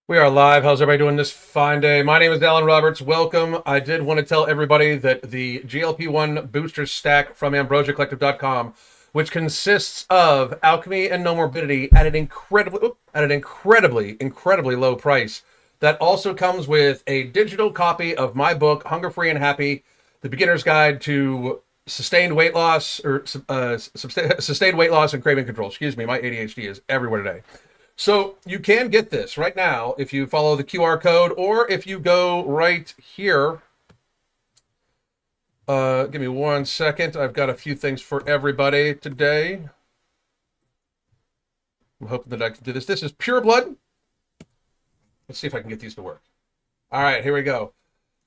We are live. How's everybody doing this fine day? My name is Alan Roberts. Welcome. I did want to tell everybody that the GLP-1 booster stack from AmbrosiaCollective.com, which consists of alchemy and no morbidity at an incredibly low price, that also comes with a digital copy of my book, Hunger Free and Happy, the beginner's guide to sustained weight loss sustained weight loss and craving control. Excuse me, my ADHD is everywhere today. So you can get this right now if you follow the QR code, or if you go right here. Give me 1 second. I've got a few things for everybody today. I'm hoping that I can do this. This is Pure Blood. Let's see if I can get these to work. All right, here we go.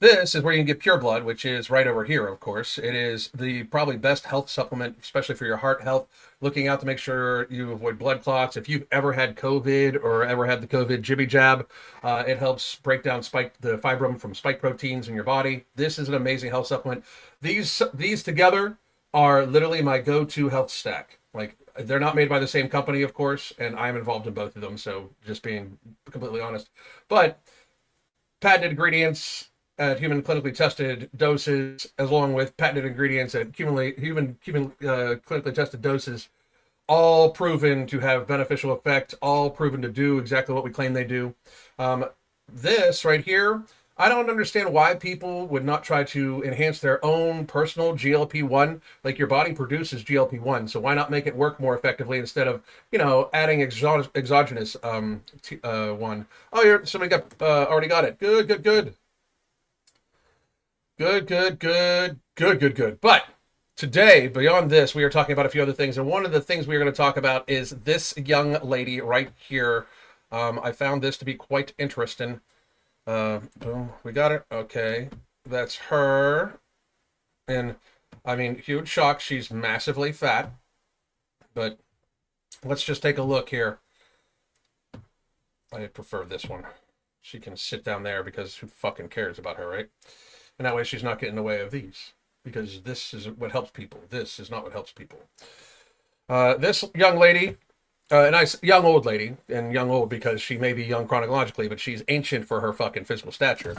This is where you can get Pure Blood, which is right over here, of course. It is the probably best health supplement, especially for your heart health, looking out to make sure you avoid blood clots. If you've ever had COVID or ever had the COVID jibby jab, it helps break down the fibrin from spike proteins in your body. This is an amazing health supplement. These together are literally my go-to health stack. Like, they're not made by the same company, of course, and I'm involved in both of them, so just being completely honest. But patented ingredients at human clinically tested doses, along with patented ingredients at human clinically tested doses, all proven to have beneficial effect, all proven to do exactly what we claim they do. This right here, I don't understand why people would not try to enhance their own personal GLP-1. Like, your body produces GLP-1, so why not make it work more effectively instead of, adding exogenous one. Oh, somebody already got it. Good. Good. But today, beyond this, we are talking about a few other things. And one of the things we are going to talk about is this young lady right here. I found this to be quite interesting. Boom, we got it. Okay, that's her. And I mean, huge shock. She's massively fat. But let's just take a look here. I prefer this one. She can sit down there because who fucking cares about her, right? And that way she's not getting in the way of these, because this is what helps people. This is not what helps people. This young lady, a nice young old lady, and young old because she may be young chronologically, but she's ancient for her fucking physical stature.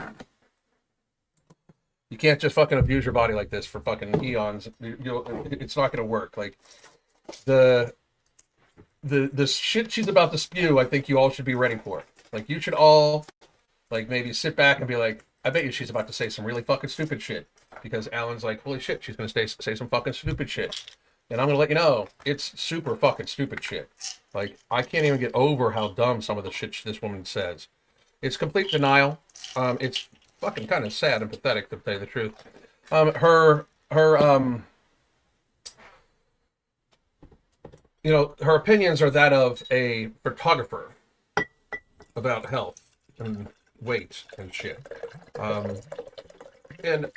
You can't just fucking abuse your body like this for fucking eons. It's not going to work. Like, the shit she's about to spew, I think you all should be ready for. Like, you should all, like, maybe sit back and be like, I bet you she's about to say some really fucking stupid shit, because Alan's like, holy shit, she's going to say some fucking stupid shit. And I'm going to let you know, it's super fucking stupid shit. Like, I can't even get over how dumb some of the shit this woman says. It's complete denial. It's fucking kind of sad and pathetic, to tell you the truth. Her opinions are that of a photographer about health and weight and shit. And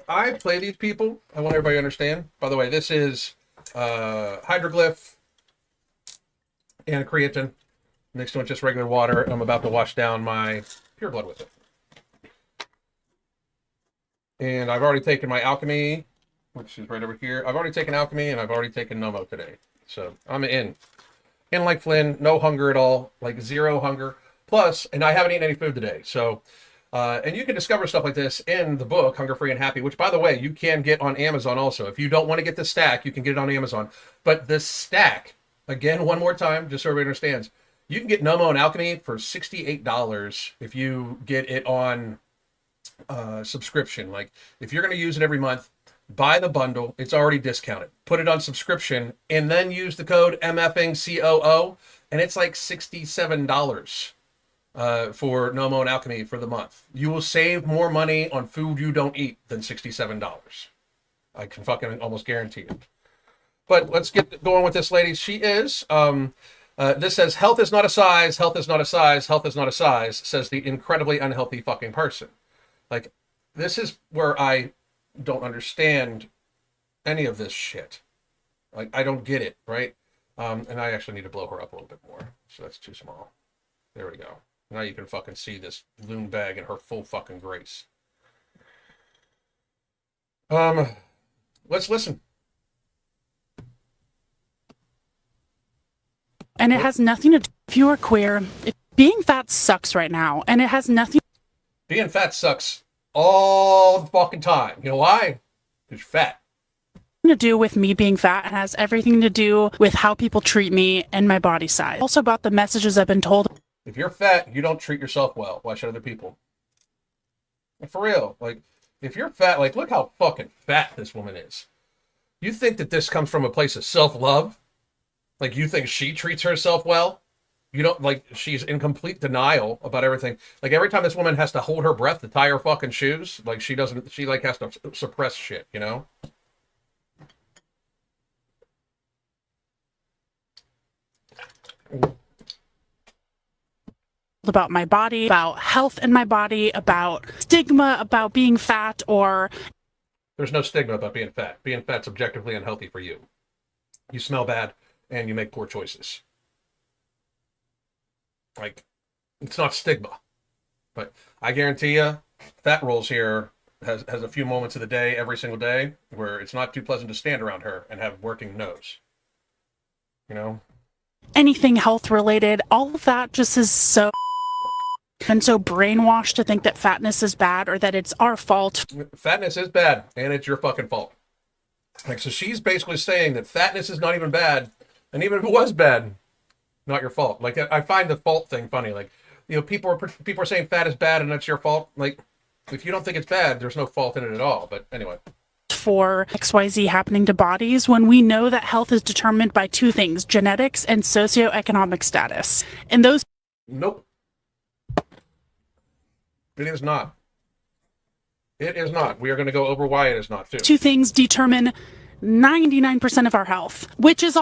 I play these people. I want everybody to understand. By the way, this is hydroglyph and creatine mixed with just regular water. I'm about to wash down my Pure Blood with it. And I've already taken my alchemy, which is right over here. I've already taken alchemy, and I've already taken Nomo today. So I'm in like Flynn, no hunger at all, like zero hunger. Plus, and I haven't eaten any food today. So, and you can discover stuff like this in the book, Hunger Free and Happy, which, by the way, you can get on Amazon also. If you don't want to get the stack, you can get it on Amazon. But the stack, again, one more time, just so everybody understands, you can get Nomo and Alchemy for $68 if you get it on subscription. Like, if you're going to use it every month, buy the bundle. It's already discounted. Put it on subscription, and then use the code MFingCOO, and it's like $67. For Nomo and Alchemy for the month. You will save more money on food you don't eat than $67. I can fucking almost guarantee it. But let's get going with this lady. She is, this says, health is not a size, health is not a size, health is not a size, says the incredibly unhealthy fucking person. Like, this is where I don't understand any of this shit. Like, I don't get it, right? And I actually need to blow her up a little bit more. So that's too small. There we go. Now you can fucking see this loon bag in her full fucking grace. Let's listen. And it has nothing to do if you are queer, if Being fat sucks right now, and it has nothing Being fat sucks all the fucking time. You know why? Because you're fat. to do with me being fat. It has everything to do with how people treat me and my body size. Also about the messages I've been told. If you're fat, you don't treat yourself well. Why should other people? Like, for real. Like, if you're fat, like, look how fucking fat this woman is. You think that this comes from a place of self-love? Like, you think she treats herself well? You don't, like, she's in complete denial about everything. Like, every time this woman has to hold her breath to tie her fucking shoes, like, she doesn't, she, like, has to suppress shit, you know? About my body, about health in my body, about stigma about being fat, or There's no stigma about being fat. Being fat's objectively unhealthy for you. You smell bad and you make poor choices. Like, it's not stigma. But I guarantee you, fat rolls here has a few moments of the day, every single day, where it's not too pleasant to stand around her and have working nose. You know? anything health related. All of that just is so and so brainwashed to think that fatness is bad or that it's our fault. Fatness is bad, and it's your fucking fault. Like, so she's basically saying that fatness is not even bad, and even if it was bad, not your fault. Like, I find the fault thing funny. Like, you know, people are saying fat is bad and that's your fault. Like, if you don't think it's bad, there's no fault in it at all. But anyway. For XYZ happening to bodies when we know that health is determined by two things, genetics and socioeconomic status. And those Nope. It is not. It is not. We are going to go over why it is not, too. two things determine 99% of our health, which is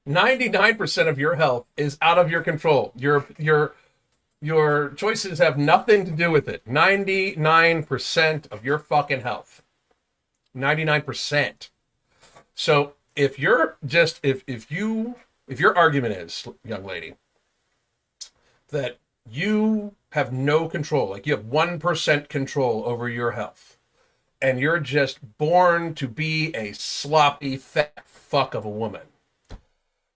99% of your health is out of your control. Your choices have nothing to do with it. 99% of your fucking health. 99%. So if you're just if your argument is, young lady, that you have no control, like you have 1% control over your health, and you're just born to be a sloppy fat fuck of a woman,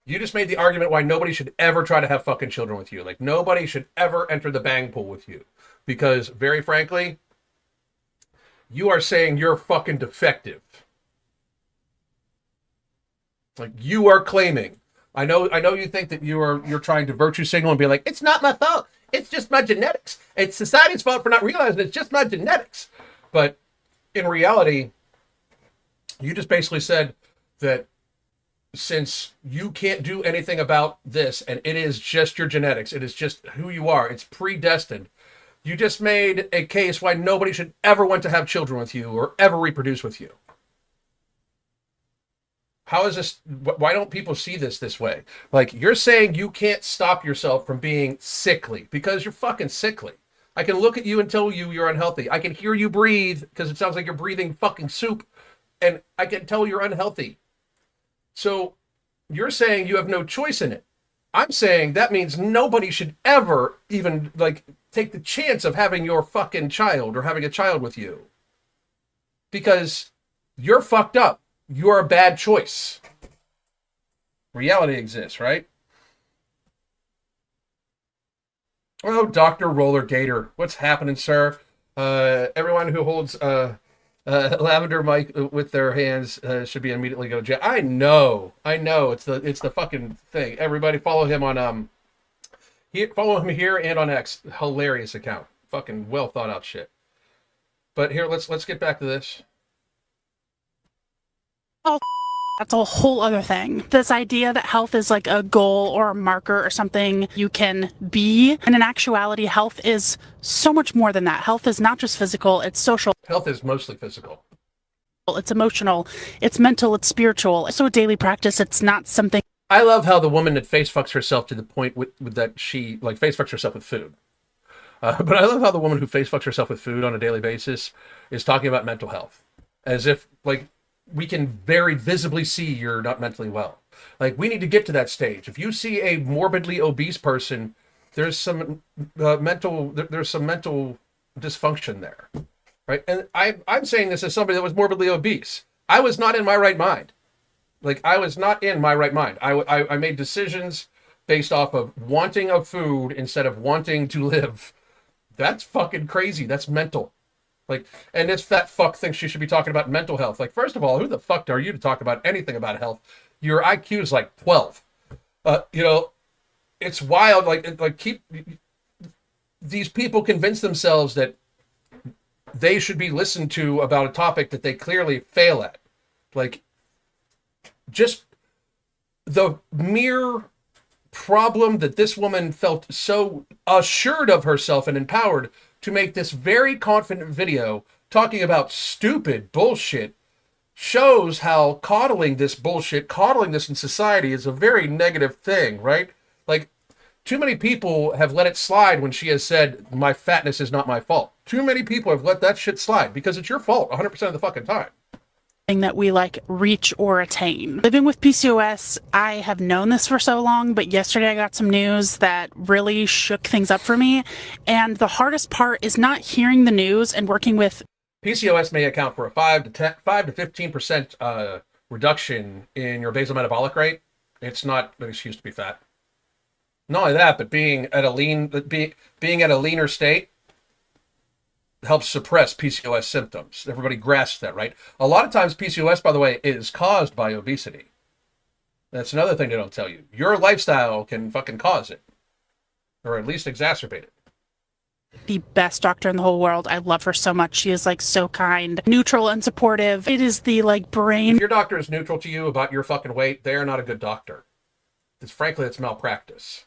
you just made the argument why nobody should ever try to have fucking children with you. Like, nobody should ever enter the bang pool with you. Because, very frankly, you are saying you're fucking defective. Like, you are claiming. I know you think that you're trying to virtue signal and be like, it's not my fault. It's just my genetics. It's society's fault for not realizing it's just my genetics. But in reality, you just basically said that since you can't do anything about this and it is just your genetics, it is just who you are, it's predestined, you just made a case why nobody should ever want to have children with you or ever reproduce with you. How is this? Why don't people see this way? Like, you're saying you can't stop yourself from being sickly because you're fucking sickly. I can look at you and tell you you're unhealthy. I can hear you breathe because it sounds like you're breathing fucking soup, and I can tell you're unhealthy. So you're saying you have no choice in it. I'm saying that means nobody should ever even, like, take the chance of having your fucking child or having a child with you. Because you're fucked up. You're a bad choice. Reality exists, right? Oh, Dr. Roller Gator. What's happening, sir? Everyone who holds lavender mic with their hands should be immediately go to jail. I know. It's the fucking thing. Everybody follow him on follow him here and on X. Hilarious account. Fucking well thought out shit. But here, let's get back to this. all that's a whole other thing. This idea that health is like a goal or a marker or something you can be. And in actuality, health is so much more than that. Health is not just physical, it's social. Health is mostly physical. It's emotional, it's mental, it's spiritual. It's so a daily practice. It's not something. I love how the woman that face fucks herself to the point with that she, like, face fucks herself with food. But I love how the woman who face fucks herself with food on a daily basis is talking about mental health. As if, like, we can very visibly see you're not mentally well. Like, we need to get to that stage. If you see a morbidly obese person, there's some mental dysfunction there, right? And I'm saying this as somebody that was morbidly obese. I was not in my right mind. Like, I was not in my right mind. I made decisions based off of wanting of food instead of wanting to live. That's fucking crazy. That's mental. Like, and this fat fuck thinks she should be talking about mental health. Like, first of all, who the fuck are you to talk about anything about health? Your IQ is like 12. You know, it's wild. Like keep these people convince themselves that they should be listened to about a topic that they clearly fail at. Like, just the mere problem that this woman felt so assured of herself and empowered to make this very confident video talking about stupid bullshit shows how coddling this in society is a very negative thing, right? Like, too many people have let it slide when she has said, my fatness is not my fault. Too many people have let that shit slide because it's your fault 100% of the fucking time. That we like reach or attain. Living with PCOS, I have known this for so long, but yesterday I got some news that really shook things up for me. And the hardest part is not hearing the news and working with PCOS may account for a 5 to 15% reduction in your basal metabolic rate. It's not an excuse to be fat. Not only that, but being at a leaner state helps suppress PCOS symptoms. Everybody grasps that, right? A lot of times PCOS, by the way, is caused by obesity. That's another thing they don't tell you. Your lifestyle can fucking cause it, or at least exacerbate it. The best doctor in the whole world. I love her so much. She is like so kind, neutral, and supportive. It is the like brain. If your doctor is neutral to you about your fucking weight, they're not a good doctor. Frankly, it's malpractice.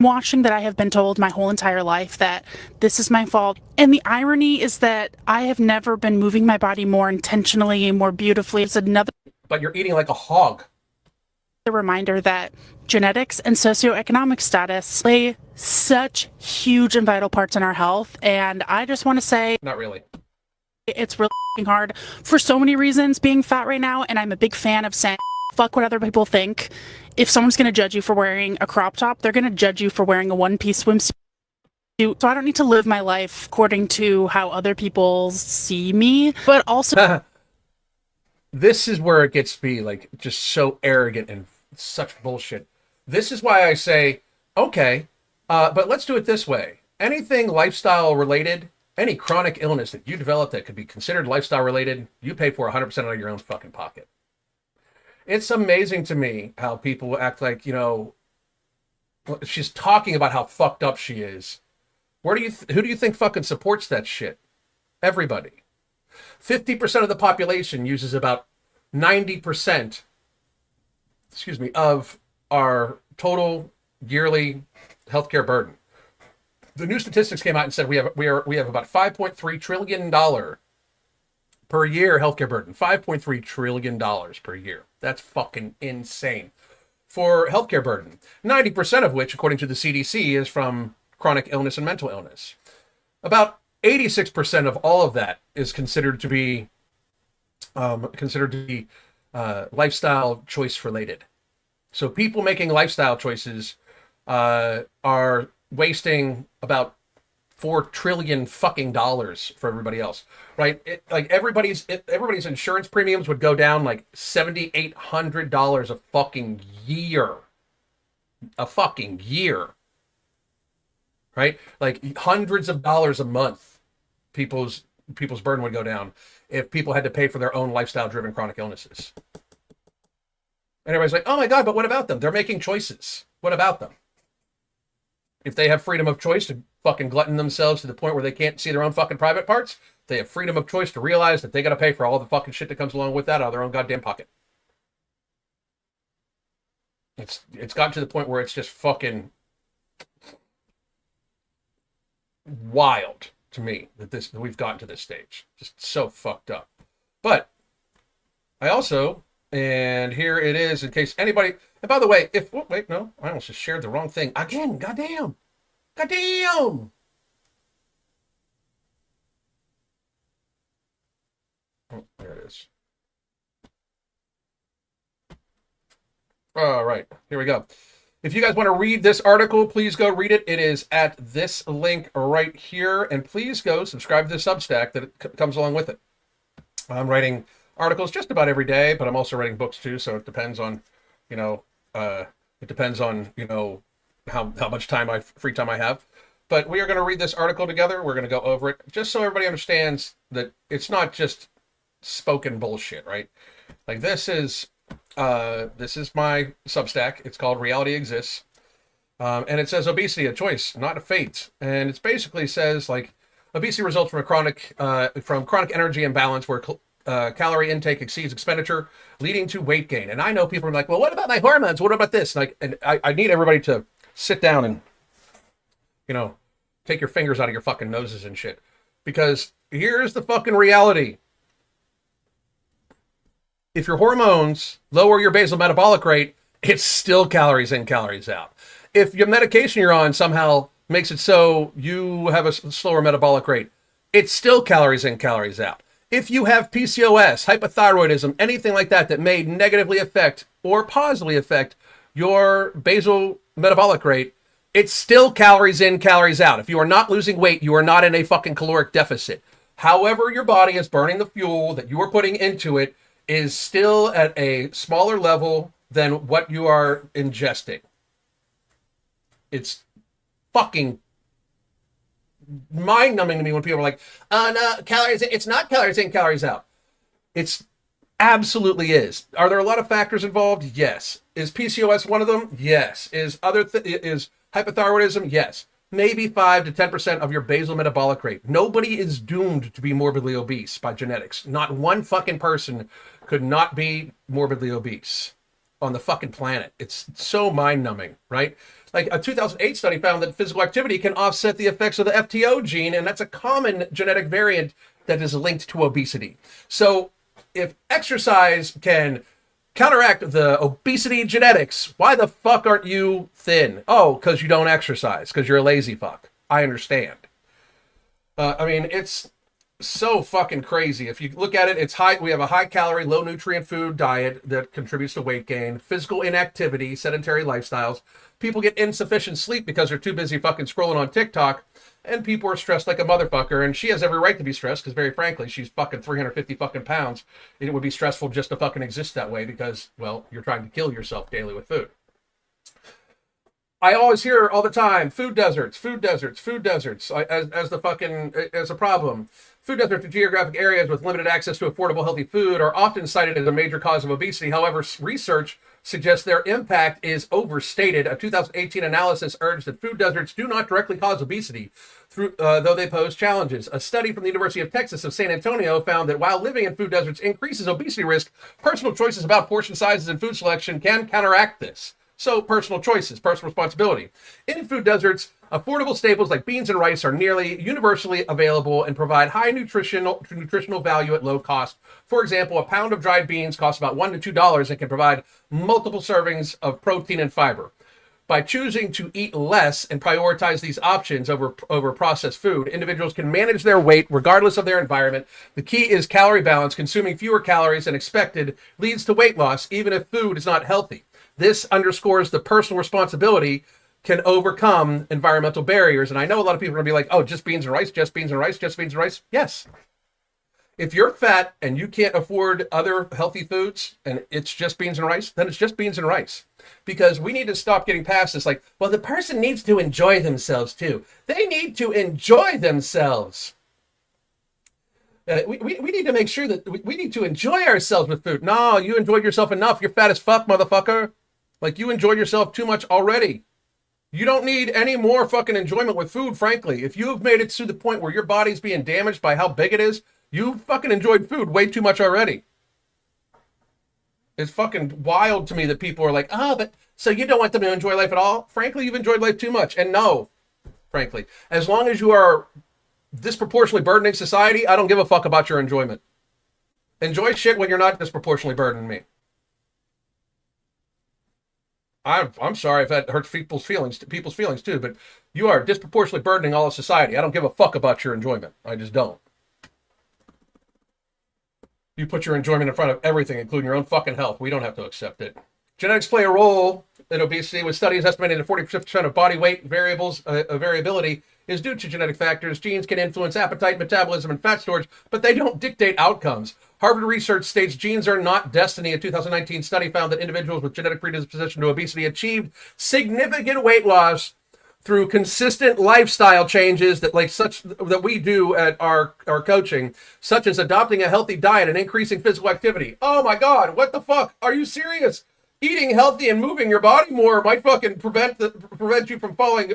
Watching that I have been told my whole entire life that this is my fault. And the irony is that I have never been moving my body more intentionally, more beautifully. It's another. But you're eating like a hog. Reminder that genetics and socioeconomic status play such huge and vital parts in our health. And I just want to say, not really. It's really hard for so many reasons being fat right now. And I'm a big fan of saying, fuck what other people think. If someone's going to judge you for wearing a crop top, they're going to judge you for wearing a one-piece swimsuit. So I don't need to live my life according to how other people see me, but also. This is where it gets to be like just so arrogant and such bullshit. This is why I say, okay, but let's do it this way. Anything lifestyle related, any chronic illness that you develop that could be considered lifestyle related, you pay for 100% out of your own fucking pocket. It's amazing to me how people act like, you know, she's talking about how fucked up she is. Who do you think fucking supports that shit? Everybody. 50% of the population uses about 90%, of our total yearly healthcare burden. The new statistics came out and said we have about $5.3 trillion per year healthcare burden. $5.3 trillion per year. That's fucking insane for healthcare burden. 90% of which, according to the CDC, is from chronic illness and mental illness. About 86% of all of that is considered to be lifestyle choice related. So people making lifestyle choices are wasting about $4 trillion fucking dollars for everybody else, right? Everybody's insurance premiums would go down like $7,800 a fucking year, right? Like hundreds of dollars a month, people's burden would go down if people had to pay for their own lifestyle-driven chronic illnesses. And everybody's like, oh my God, but what about them? They're making choices. What about them? If they have freedom of choice to fucking glutton themselves to the point where they can't see their own fucking private parts, they have freedom of choice to realize that they got to pay for all the fucking shit that comes along with that out of their own goddamn pocket. It's gotten to the point where it's just fucking wild to me that we've gotten to this stage. Just so fucked up. But I also, and here it is in case anybody, and by the way, wait, no, I almost just shared the wrong thing again. Goddamn. Oh, there it is. All right, here we go. If you guys want to read this article, please go read it. It is at this link right here. And please go subscribe to the Substack that comes along with it. I'm writing articles just about every day, but I'm also writing books too. So it depends on, It depends on, how much free time I have. But we are going to read this article together. We're going to go over it just so everybody understands that it's not just spoken bullshit, right? Like this is my Substack. It's called Reality Exists. And it says obesity, a choice, not a fate. And it basically says like obesity results from chronic energy imbalance where calorie intake exceeds expenditure, leading to weight gain. And I know people are like, well, what about my hormones? What about this? And I need everybody to sit down and, take your fingers out of your fucking noses and shit. Because here's the fucking reality. If your hormones lower your basal metabolic rate, it's still calories in, calories out. If your medication you're on somehow makes it so you have a slower metabolic rate, it's still calories in, calories out. If you have PCOS, hypothyroidism, anything like that may negatively affect or positively affect your basal metabolic rate, it's still calories in, calories out. If you are not losing weight, you are not in a fucking caloric deficit. However, your body is burning the fuel that you are putting into it is still at a smaller level than what you are ingesting. It's fucking mind-numbing to me when people are like, oh no, calories in. It's not calories in, calories out. It's absolutely is. Are there a lot of factors involved? Yes. Is PCOS one of them? Yes. Is hypothyroidism? Yes. Maybe 5 to 10% of your basal metabolic rate. Nobody is doomed to be morbidly obese by genetics. Not one fucking person could not be morbidly obese on the fucking planet. It's so mind-numbing, right? Like a 2008 study found that physical activity can offset the effects of the FTO gene, and that's a common genetic variant that is linked to obesity. So if exercise can counteract the obesity genetics, why the fuck aren't you thin? Oh, because you don't exercise, because you're a lazy fuck. I understand. It's so fucking crazy. If you look at it, it's high. We have a high calorie, low nutrient food diet that contributes to weight gain, physical inactivity, sedentary lifestyles. People get insufficient sleep because they're too busy fucking scrolling on TikTok, and people are stressed like a motherfucker, and she has every right to be stressed because, very frankly, she's fucking 350 fucking pounds. It would be stressful just to fucking exist that way because, well, you're trying to kill yourself daily with food. I always hear all the time, food deserts, as a problem. Food deserts are geographic areas with limited access to affordable, healthy food are often cited as a major cause of obesity. However, research suggests their impact is overstated. A 2018 analysis urged that food deserts do not directly cause obesity, though they pose challenges. A study from the University of Texas of San Antonio found that while living in food deserts increases obesity risk, personal choices about portion sizes and food selection can counteract this. So personal choices, personal responsibility. In food deserts, affordable staples like beans and rice are nearly universally available and provide high nutritional value at low cost. For example, a pound of dried beans costs about $1 to $2 and can provide multiple servings of protein and fiber. By choosing to eat less and prioritize these options over processed food, individuals can manage their weight regardless of their environment. The key is calorie balance. Consuming fewer calories than expected leads to weight loss, even if food is not healthy. This underscores the personal responsibility can overcome environmental barriers. And I know a lot of people are going to be like, oh, just beans and rice, just beans and rice, just beans and rice. Yes. If you're fat and you can't afford other healthy foods and it's just beans and rice, then it's just beans and rice. Because we need to stop getting past this like, well, the person needs to enjoy themselves too. They need to enjoy themselves. We need to make sure that we need to enjoy ourselves with food. No, you enjoyed yourself enough. You're fat as fuck, motherfucker. Like, you enjoyed yourself too much already. You don't need any more fucking enjoyment with food, frankly. If you've made it to the point where your body's being damaged by how big it is, you fucking enjoyed food way too much already. It's fucking wild to me that people are like, oh, but so you don't want them to enjoy life at all? Frankly, you've enjoyed life too much. And no, frankly, as long as you are disproportionately burdening society, I don't give a fuck about your enjoyment. Enjoy shit when you're not disproportionately burdening me. I'm sorry if that hurts people's feelings too, but you are disproportionately burdening all of society. I don't give a fuck about your enjoyment. I just don't. You put your enjoyment in front of everything, including your own fucking health. We don't have to accept it. Genetics play a role in obesity, with studies estimating that 40% of body weight variability is due to genetic factors. Genes can influence appetite, metabolism, and fat storage, but they don't dictate outcomes. Harvard research states genes are not destiny. A 2019 study found that individuals with genetic predisposition to obesity achieved significant weight loss through consistent lifestyle changes that we do at our coaching, such as adopting a healthy diet and increasing physical activity. Oh my God, what the fuck? Are you serious? Eating healthy and moving your body more might fucking prevent you from falling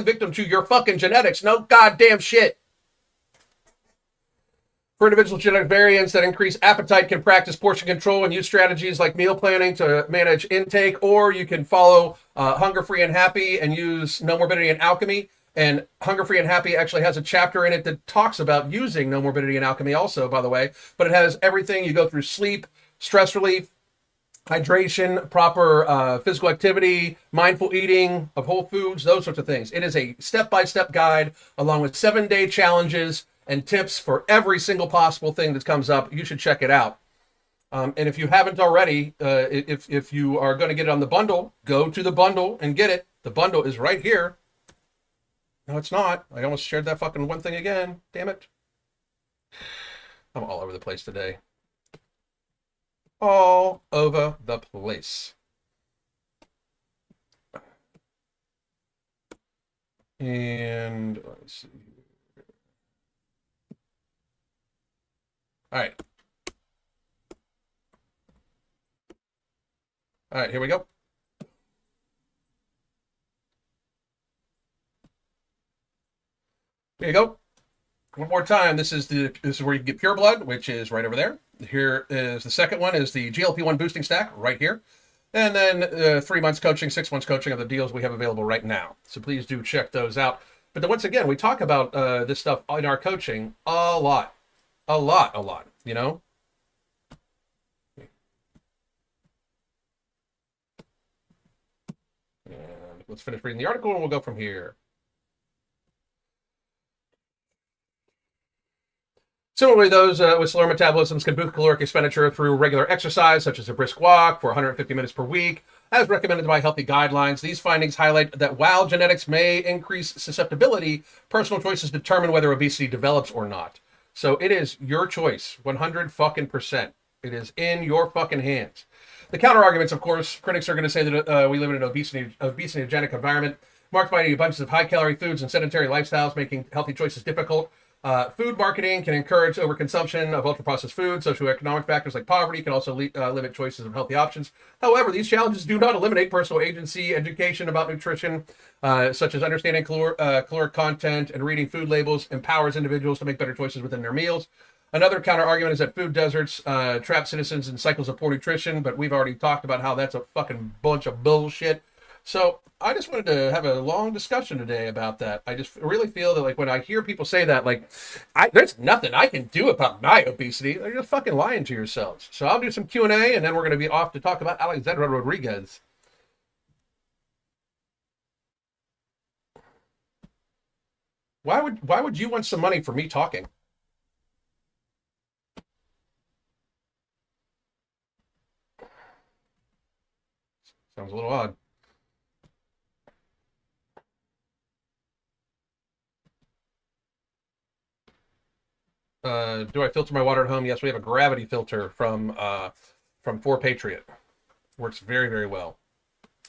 victim to your fucking genetics. No goddamn shit. For individuals with genetic variants that increase appetite, can practice portion control and use strategies like meal planning to manage intake, or you can follow Hunger Free and Happy and use No Morbidity and Alchemy. And Hunger Free and Happy actually has a chapter in it that talks about using No Morbidity and Alchemy also, by the way. But it has everything. You go through sleep, stress relief, hydration, proper physical activity, mindful eating of whole foods, those sorts of things. It is a step-by-step guide along with 7-day challenges and tips for every single possible thing that comes up. You should check it out. And if you haven't already, if you are going to get it on the bundle, go to the bundle and get it. The bundle is right here. No, it's not. I almost shared that fucking one thing again. Damn it. I'm all over the place today. All over the place. And let's see. All right. All right, here we go. There you go. One more time. This is where you get pure blood, which is right over there. Here is the second one, is the GLP-1 boosting stack right here. And then 3 months coaching, 6 months coaching are the deals we have available right now. So please do check those out. But then once again, we talk about this stuff in our coaching a lot, you know? And let's finish reading the article and we'll go from here. Similarly, those with slower metabolisms can boost caloric expenditure through regular exercise, such as a brisk walk for 150 minutes per week, as recommended by healthy guidelines. These findings highlight that while genetics may increase susceptibility, personal choices determine whether obesity develops or not. So it is your choice, 100%. It is in your fucking hands. The counter arguments, of course, critics are going to say that we live in an obesity-genic environment marked by abundance of high-calorie foods and sedentary lifestyles, making healthy choices difficult. Food marketing can encourage overconsumption of ultra-processed foods. Socioeconomic factors like poverty can also limit choices of healthy options. However, these challenges do not eliminate personal agency. Education about nutrition, such as understanding caloric content and reading food labels, empowers individuals to make better choices within their meals. Another counter-argument is that food deserts trap citizens in cycles of poor nutrition, but we've already talked about how that's a fucking bunch of bullshit. So I just wanted to have a long discussion today about that. I just really feel that, like, when I hear people say that, like, there's nothing I can do about my obesity, they're just fucking lying to yourselves. So I'll do some Q&A, and then we're going to be off to talk about Alexandra Rodriguez. Why would you want some money for me talking? Sounds a little odd. Do I filter my water at home? Yes, we have a gravity filter from 4Patriot. Works very, very well.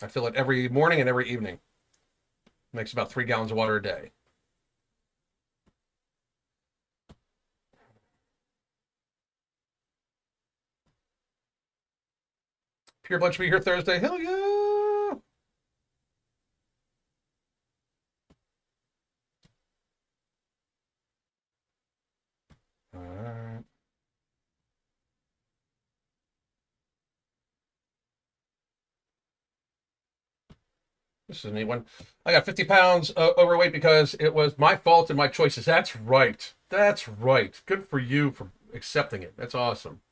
I fill it every morning and every evening. Makes about 3 gallons of water a day. Pure Blood should be here Thursday. Hell yeah! Alright. This is a neat one. I got 50 pounds overweight because it was my fault and my choices. That's right. That's right. Good for you for accepting it. That's awesome.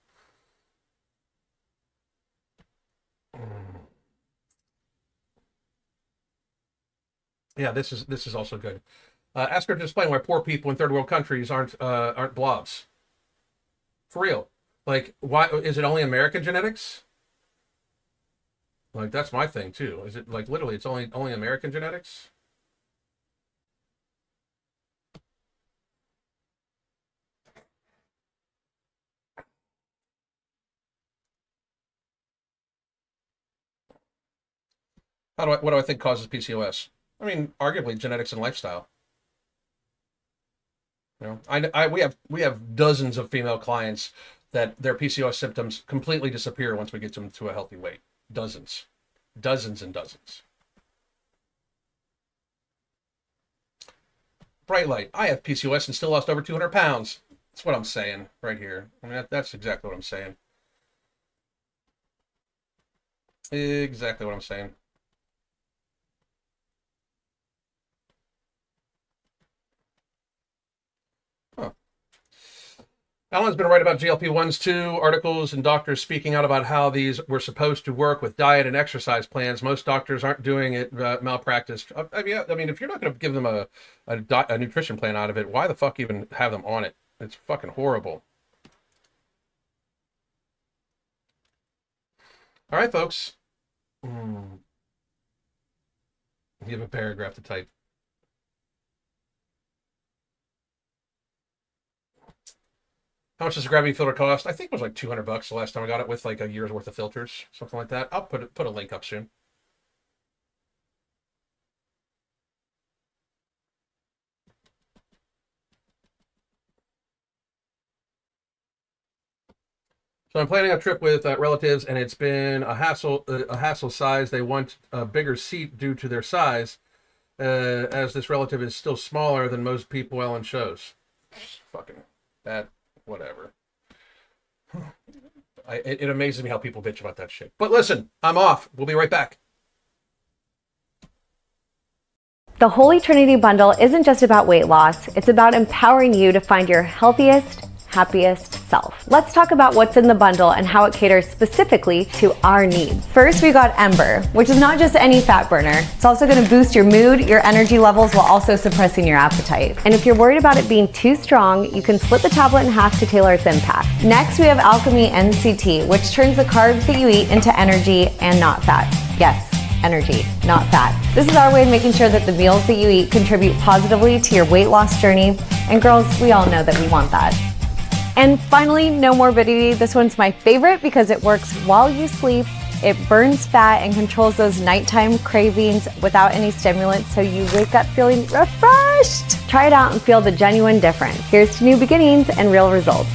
Yeah, this is also good. Ask her to explain why poor people in third world countries aren't blobs. For real. Like, why is it only American genetics? Like, that's my thing too. Is it like literally it's only American genetics? What do I think causes PCOS? I mean, arguably genetics and lifestyle. You know, we have dozens of female clients that their PCOS symptoms completely disappear once we get them to a healthy weight. Dozens and dozens. Bright light. I have PCOS and still lost over 200 pounds. That's what I'm saying right here. I mean, that's exactly what I'm saying. Exactly what I'm saying. Huh. Alan's been right about GLP-1s too, articles and doctors speaking out about how these were supposed to work with diet and exercise plans. Most doctors aren't doing it, malpractice. I mean, if you're not going to give them a nutrition plan out of it, why the fuck even have them on it? It's fucking horrible. All right, folks. You have a paragraph to type. How much does a gravity filter cost? I think it was like $200 the last time I got it, with like a year's worth of filters, something like that. I'll put a link up soon. So I'm planning a trip with relatives, and it's been a hassle size. They want a bigger seat due to their size, as this relative is still smaller than most people Ellen shows. Fucking that, whatever. It amazes me how people bitch about that shit. But listen, I'm off. We'll be right back. The Holy Trinity Bundle isn't just about weight loss. It's about empowering you to find your healthiest, happiest self. Let's talk about what's in the bundle and how it caters specifically to our needs. First, we got Ember, which is not just any fat burner. It's also going to boost your mood, your energy levels, while also suppressing your appetite. And if you're worried about it being too strong, you can split the tablet in half to tailor its impact. Next, we have Alchemy NCT, which turns the carbs that you eat into energy and not fat. Yes, energy, not fat. This is our way of making sure that the meals that you eat contribute positively to your weight loss journey. And girls, we all know that we want that. And finally, no morbidity. This one's my favorite because it works while you sleep. It burns fat and controls those nighttime cravings without any stimulants, so you wake up feeling refreshed. Try it out and feel the genuine difference. Here's to new beginnings and real results.